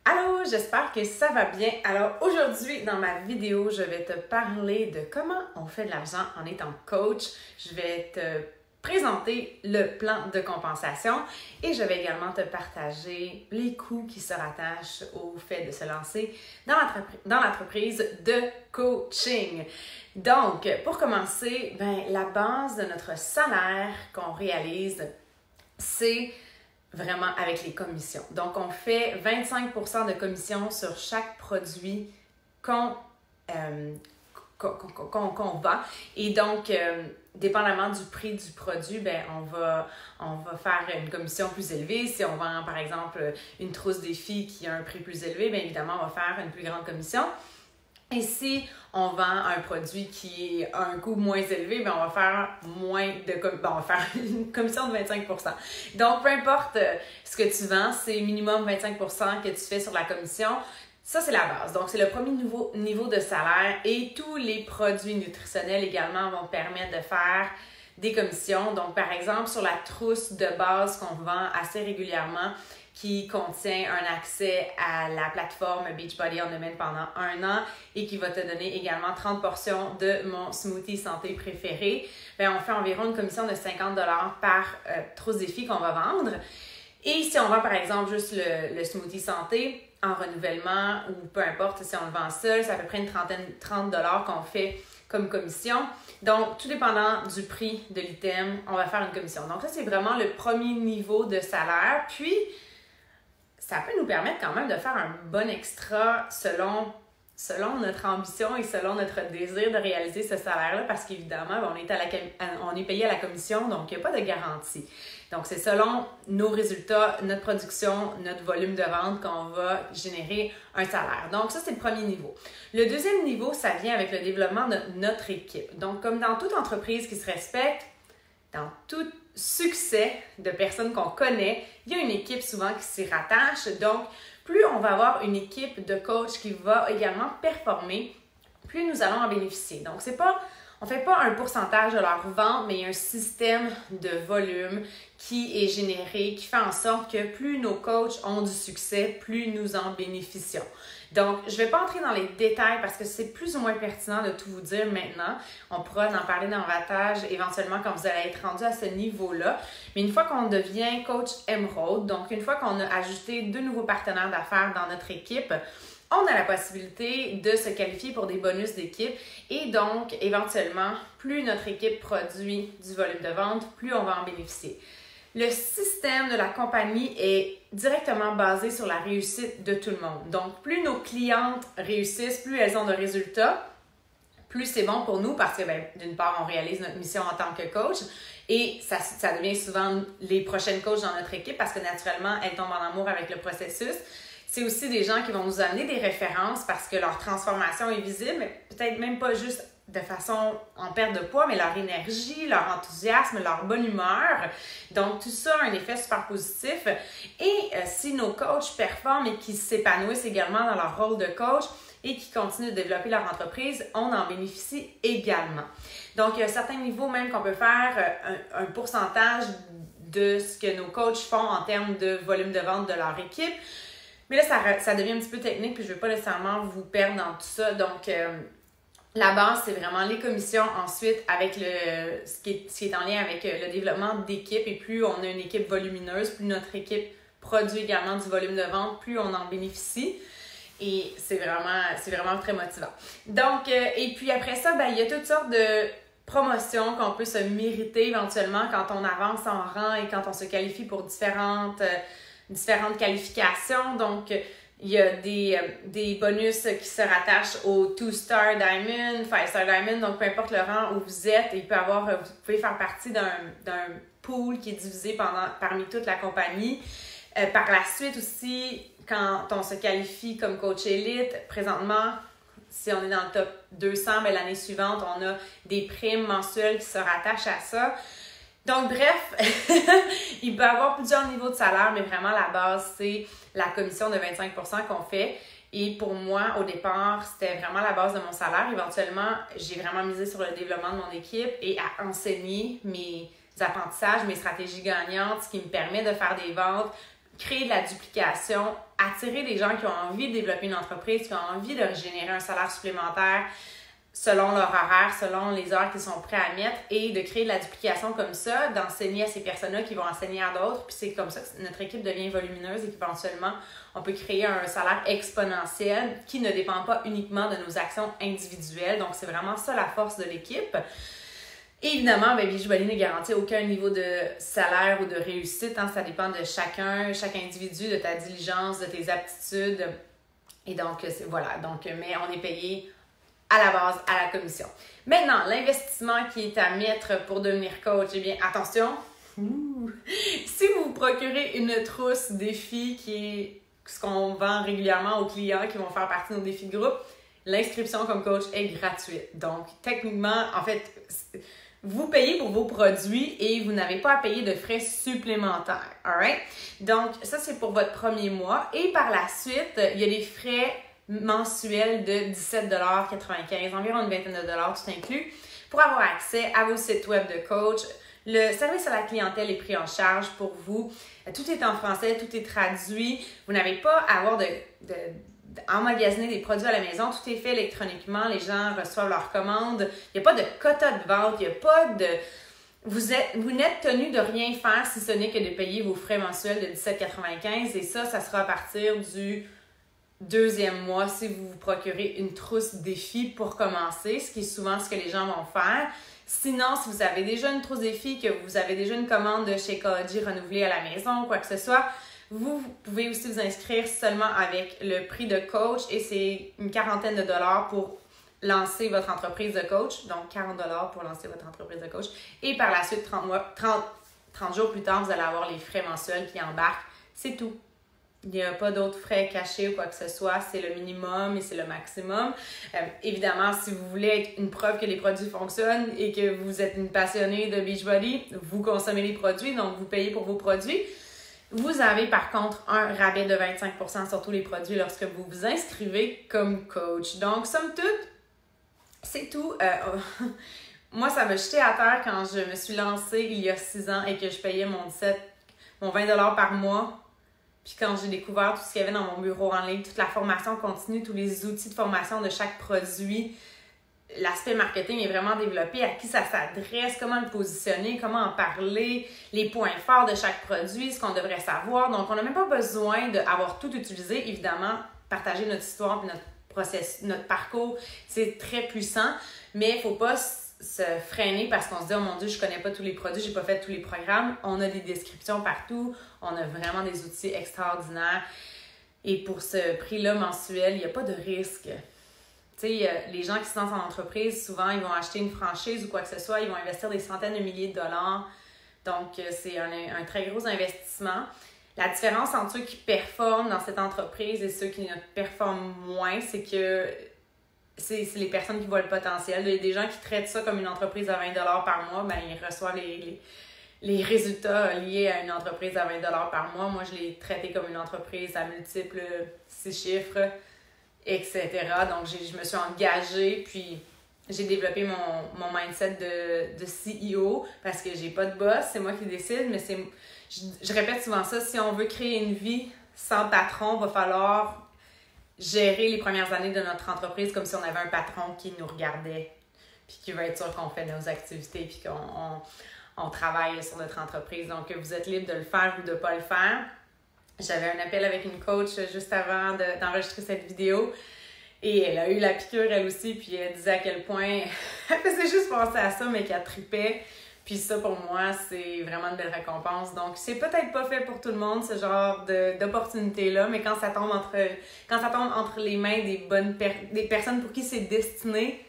Allô, j'espère que ça va bien. Alors aujourd'hui, dans ma vidéo, je vais te parler de comment on fait de l'argent en étant coach. Je vais te présenter le plan de compensation et je vais également te partager les coûts qui se rattachent au fait de se lancer dans l'entreprise de coaching. Donc, pour commencer, la base de notre salaire qu'on réalise, c'est vraiment avec les commissions. Donc, on fait 25% de commission sur chaque produit qu'on vend. Et donc, dépendamment du prix du produit, on va faire une commission plus élevée. Si on vend, par exemple, une trousse défi qui a un prix plus élevé, bien évidemment, on va faire une plus grande commission. Et si on vend un produit qui a un coût moins élevé, on va faire on va faire une commission de 25%. Donc, peu importe ce que tu vends, c'est minimum 25% que tu fais sur la commission. Ça, c'est la base. Donc, c'est le premier niveau de salaire et tous les produits nutritionnels également vont permettre de faire des commissions. Donc, par exemple, sur la trousse de base qu'on vend assez régulièrement, qui contient un accès à la plateforme Beachbody On Demand pendant 1 an et qui va te donner également 30 portions de mon smoothie santé préféré, on fait environ une commission de 50$ par trousse défi qu'on va vendre. Et si on vend par exemple juste le smoothie santé en renouvellement ou peu importe si on le vend seul, c'est à peu près une 30$ qu'on fait comme commission. Donc, tout dépendant du prix de l'item, on va faire une commission. Donc ça, c'est vraiment le premier niveau de salaire. Puis, ça peut nous permettre quand même de faire un bon extra selon notre ambition et selon notre désir de réaliser ce salaire-là parce qu'évidemment, on est payé à la commission, donc il n'y a pas de garantie. Donc, c'est selon nos résultats, notre production, notre volume de vente qu'on va générer un salaire. Donc, ça, c'est le premier niveau. Le deuxième niveau, ça vient avec le développement de notre équipe. Donc, comme dans toute entreprise qui se respecte, dans tout succès de personnes qu'on connaît, il y a une équipe souvent qui s'y rattache. Donc, plus on va avoir une équipe de coach qui va également performer, plus nous allons en bénéficier. Donc, on ne fait pas un pourcentage de leur vente, mais il y a un système de volume qui est généré, qui fait en sorte que plus nos coachs ont du succès, plus nous en bénéficions. Donc, je ne vais pas entrer dans les détails parce que c'est plus ou moins pertinent de tout vous dire maintenant. On pourra en parler davantage éventuellement quand vous allez être rendu à ce niveau-là. Mais une fois qu'on devient coach Emerald, donc une fois qu'on a ajouté 2 nouveaux partenaires d'affaires dans notre équipe, on a la possibilité de se qualifier pour des bonus d'équipe et donc, éventuellement, plus notre équipe produit du volume de vente, plus on va en bénéficier. Le système de la compagnie est directement basé sur la réussite de tout le monde. Donc, plus nos clientes réussissent, plus elles ont de résultats, plus c'est bon pour nous parce que, d'une part, on réalise notre mission en tant que coach et ça devient souvent les prochaines coachs dans notre équipe parce que, naturellement, elles tombent en amour avec le processus. C'est aussi des gens qui vont nous amener des références parce que leur transformation est visible, mais peut-être même pas juste de façon en perte de poids, mais leur énergie, leur enthousiasme, leur bonne humeur. Donc, tout ça a un effet super positif. Et si nos coachs performent et qu'ils s'épanouissent également dans leur rôle de coach et qui continuent de développer leur entreprise, on en bénéficie également. Donc, il y a certains niveaux même qu'on peut faire un pourcentage de ce que nos coachs font en termes de volume de vente de leur équipe. Mais là, ça devient un petit peu technique puis je ne veux pas nécessairement vous perdre dans tout ça. Donc, la base, c'est vraiment les commissions. Ensuite, avec ce qui est en lien avec le développement d'équipe. Et plus on a une équipe volumineuse, plus notre équipe produit également du volume de vente, plus on en bénéficie. Et c'est vraiment très motivant. Donc, et puis après ça, il y a toutes sortes de promotions qu'on peut se mériter éventuellement quand on avance en rang et quand on se qualifie pour différentes qualifications. Donc, il y a des bonus qui se rattachent au 2-star Diamond, 5-star Diamond. Donc, peu importe le rang où vous êtes, vous pouvez faire partie d'un pool qui est divisé parmi toute la compagnie. Par la suite aussi, quand on se qualifie comme coach élite, présentement, si on est dans le top 200, l'année suivante, on a des primes mensuelles qui se rattachent à ça. Donc, bref, il peut y avoir plusieurs niveaux de salaire, mais vraiment, la base, c'est la commission de 25% qu'on fait. Et pour moi, au départ, c'était vraiment la base de mon salaire. Éventuellement, j'ai vraiment misé sur le développement de mon équipe et à enseigner mes apprentissages, mes stratégies gagnantes, ce qui me permet de faire des ventes, créer de la duplication attirer des gens qui ont envie de développer une entreprise, qui ont envie de générer un salaire supplémentaire selon leur horaire, selon les heures qu'ils sont prêts à mettre et de créer de la duplication comme ça, d'enseigner à ces personnes-là qui vont enseigner à d'autres. Puis c'est comme ça que notre équipe devient volumineuse et qu'éventuellement, on peut créer un salaire exponentiel qui ne dépend pas uniquement de nos actions individuelles. Donc, c'est vraiment ça la force de l'équipe. Et évidemment, Beachbody ne garantit aucun niveau de salaire ou de réussite. Ça dépend de chacun, chaque individu, de ta diligence, de tes aptitudes. Et donc, voilà. Donc, mais on est payé à la base, à la commission. Maintenant, l'investissement qui est à mettre pour devenir coach, eh bien, attention, si vous vous procurez une trousse défi qui est ce qu'on vend régulièrement aux clients qui vont faire partie de nos défis de groupe, l'inscription comme coach est gratuite. Donc, techniquement, en fait, vous payez pour vos produits et vous n'avez pas à payer de frais supplémentaires. Alright? Donc, ça, c'est pour votre premier mois. Et par la suite, il y a des frais mensuel de 17,95 $, environ une vingtaine de dollars, tout inclus, pour avoir accès à vos sites web de coach. Le service à la clientèle est pris en charge pour vous. Tout est en français, tout est traduit. Vous n'avez pas à avoir emmagasiner des produits à la maison. Tout est fait électroniquement. Les gens reçoivent leurs commandes. Il n'y a pas de quota de vente. Il n'y a pas de... Vous n'êtes tenu de rien faire si ce n'est que de payer vos frais mensuels de 17,95 $. Et ça sera à partir du deuxième mois si vous vous procurez une trousse défi pour commencer, ce qui est souvent ce que les gens vont faire. Sinon, si vous avez déjà une trousse défi, que vous avez déjà une commande de chez Ecology renouvelée à la maison ou quoi que ce soit, vous pouvez aussi vous inscrire seulement avec le prix de coach et c'est une quarantaine de dollars pour lancer votre entreprise de coach. Donc, 40 $ pour lancer votre entreprise de coach. Et par la suite, 30 jours plus tard, vous allez avoir les frais mensuels qui embarquent. C'est tout. Il n'y a pas d'autres frais cachés ou quoi que ce soit. C'est le minimum et c'est le maximum. Évidemment, si vous voulez être une preuve que les produits fonctionnent et que vous êtes une passionnée de Beachbody, vous consommez les produits, donc vous payez pour vos produits. Vous avez par contre un rabais de 25 % sur tous les produits lorsque vous vous inscrivez comme coach. Donc, somme toute, c'est tout. Moi, ça m'a jeté à terre quand je me suis lancée il y a 6 ans et que je payais mon 20 $ par mois. Puis quand j'ai découvert tout ce qu'il y avait dans mon bureau en ligne, toute la formation continue, tous les outils de formation de chaque produit, l'aspect marketing est vraiment développé, à qui ça s'adresse, comment le positionner, comment en parler, les points forts de chaque produit, ce qu'on devrait savoir. Donc, on n'a même pas besoin d'avoir tout utilisé. Évidemment, partager notre histoire et notre parcours, c'est très puissant, mais il ne faut pas se freiner parce qu'on se dit « Oh mon Dieu, je connais pas tous les produits, j'ai pas fait tous les programmes. » On a des descriptions partout, on a vraiment des outils extraordinaires. Et pour ce prix-là mensuel, il n'y a pas de risque. Tu sais, les gens qui se lancent en entreprise, souvent, ils vont acheter une franchise ou quoi que ce soit, ils vont investir des centaines de milliers de dollars. Donc, c'est un très gros investissement. La différence entre ceux qui performent dans cette entreprise et ceux qui ne performent moins, c'est que c'est les personnes qui voient le potentiel. Il y a des gens qui traitent ça comme une entreprise à 20 $ par mois, ben ils reçoivent les résultats liés à une entreprise à 20 $ par mois. Moi, je l'ai traité comme une entreprise à multiples 6 chiffres, etc. Donc, je me suis engagée, puis j'ai développé mon mindset de CEO parce que j'ai pas de boss, c'est moi qui décide, mais je répète souvent ça, si on veut créer une vie sans patron, il va falloir gérer les premières années de notre entreprise comme si on avait un patron qui nous regardait puis qui veut être sûr qu'on fait nos activités puis qu'on travaille sur notre entreprise. Donc, vous êtes libre de le faire ou de ne pas le faire. J'avais un appel avec une coach juste avant d'enregistrer cette vidéo et elle a eu la piqûre elle aussi puis elle disait à quel point elle faisait juste penser à ça mais qu'elle tripait. Puis ça, pour moi, c'est vraiment une belle récompense. Donc, c'est peut-être pas fait pour tout le monde, ce genre d'opportunité-là, mais quand ça tombe entre les mains des personnes pour qui c'est destiné,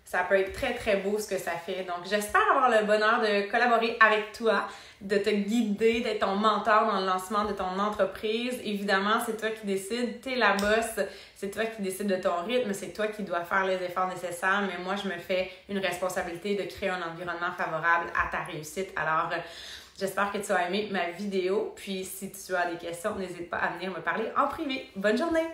ça peut être très, très beau ce que ça fait. Donc, j'espère avoir le bonheur de collaborer avec toi, de te guider, d'être ton mentor dans le lancement de ton entreprise. Évidemment, c'est toi qui décides, t'es la boss, c'est toi qui décides de ton rythme, c'est toi qui dois faire les efforts nécessaires, mais moi, je me fais une responsabilité de créer un environnement favorable à ta réussite. Alors, j'espère que tu as aimé ma vidéo, puis si tu as des questions, n'hésite pas à venir me parler en privé. Bonne journée!